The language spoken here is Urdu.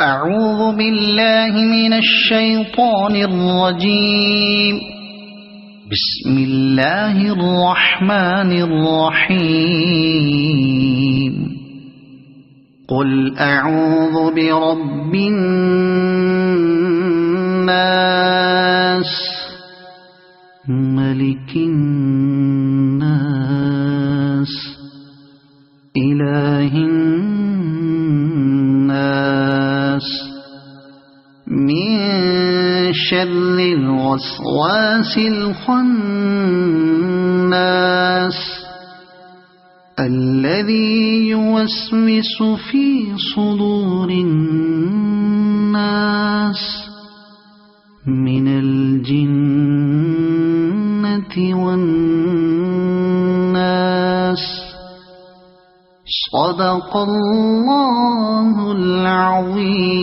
أعوذ بالله من الشيطان الرجيم. بسم الله الرحمن الرحيم. قل أعوذ برب الناس ملك الناس إله الناس من شر الوسواس الخناس الذي يوسوس في صدور الناس من الجنة والناس. صدق الله العظيم.